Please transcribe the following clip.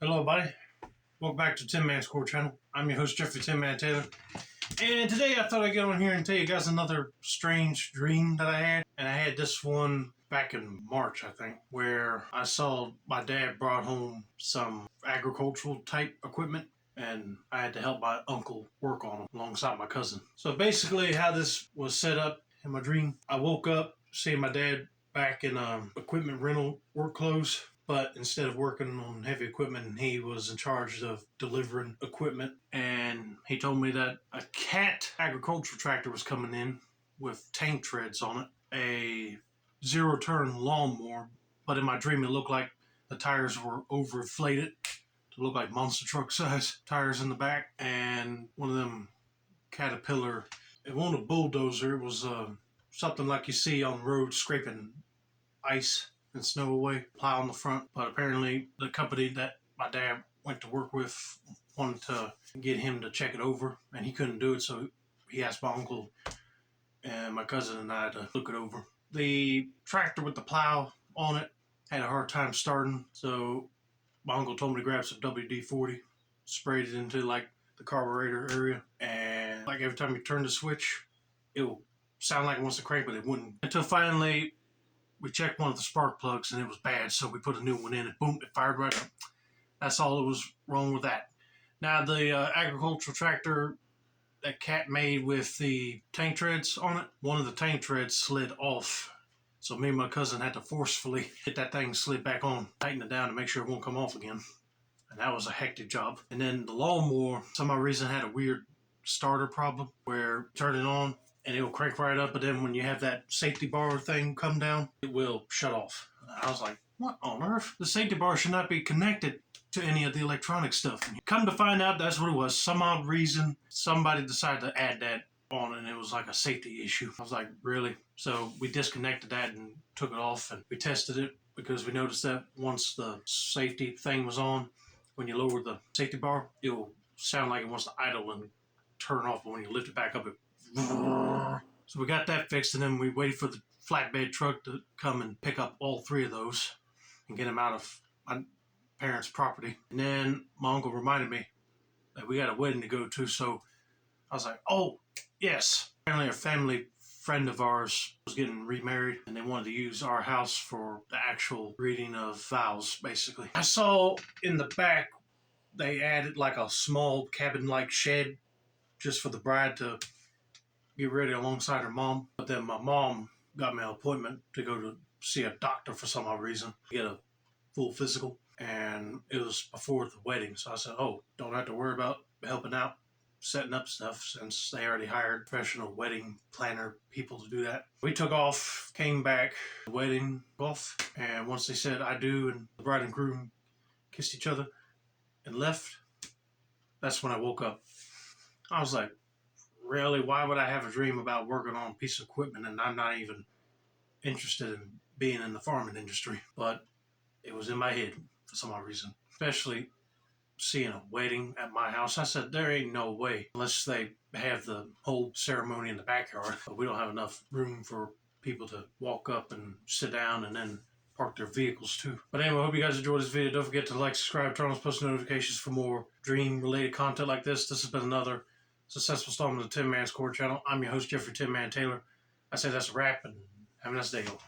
Hello, everybody. Welcome back to Tin Man's Core Channel. I'm your host, Jeffrey Tin Man Taylor. And today I thought I'd get on here and tell you guys another strange dream that I had. And I had this one back in March, I think, where I saw my dad brought home some agricultural type equipment. And I had to help my uncle work on them alongside my cousin. So basically how this was set up in my dream, I woke up seeing my dad back in equipment rental work clothes. But instead of working on heavy equipment, he was in charge of delivering equipment. And he told me that a Cat agricultural tractor was coming in with tank treads on it, a zero-turn lawnmower. But in my dream, it looked like the tires were overinflated to look like monster truck size tires in the back. And one of them Caterpillar, it wasn't a bulldozer, it was something like you see on the road scraping ice and snow away, plow on the front. But apparently the company that my dad went to work with wanted to get him to check it over, and he couldn't do it, so he asked my uncle and my cousin and I to look it over. The tractor with the plow on it had a hard time starting, so my uncle told me to grab some WD-40, sprayed it into like the carburetor area, and like every time you turn the switch, it will sound like it wants to crank, but it wouldn't. Until finally we checked one of the spark plugs and it was bad, so we put a new one in and boom, it fired right up. That's all that was wrong with that. Now the agricultural tractor that Cat made with the tank treads on it, one of the tank treads slid off. So me and my cousin had to forcefully get that thing slid back on, tighten it down to make sure it won't come off again. And that was a hectic job. And then the lawnmower, some odd reason, had a weird starter problem where turn it on and it will crank right up, but then when you have that safety bar thing come down, it will shut off. I was like, what on earth? The safety bar should not be connected to any of the electronic stuff. And come to find out, that's what it was. Some odd reason, somebody decided to add that on, and it was like a safety issue. I was like, really? So we disconnected that and took it off, and we tested it because we noticed that once the safety thing was on, when you lower the safety bar, it will sound like it wants to idle and turn off, but when you lift it back up, it... So we got that fixed, and then we waited for the flatbed truck to come and pick up all three of those and get them out of my parents' property. And then my uncle reminded me that we got a wedding to go to, so I was like, oh, yes. Apparently a family friend of ours was getting remarried, and they wanted to use our house for the actual reading of vows, basically. I saw in the back they added like a small cabin-like shed just for the bride to get ready alongside her mom. But then my mom got me an appointment to go to see a doctor for some odd reason, get a full physical, and it was before the wedding. So I said, oh, don't have to worry about helping out setting up stuff since they already hired professional wedding planner people to do that. We took off, came back, the wedding off, and once they said I do and the bride and groom kissed each other and left, that's when I woke up. I was like, really, why would I have a dream about working on a piece of equipment and I'm not even interested in being in the farming industry? But it was in my head for some odd reason, especially seeing a wedding at my house. I said, there ain't no way, unless they have the whole ceremony in the backyard. But we don't have enough room for people to walk up and sit down and then park their vehicles too. But anyway, I hope you guys enjoyed this video. Don't forget to like, subscribe, turn on post notifications for more dream-related content like this. This has been another successful installment of the Tin Man's Core Channel. I'm your host, Jeffrey Tin Man Taylor. I say that's a wrap, and have a nice day, y'all.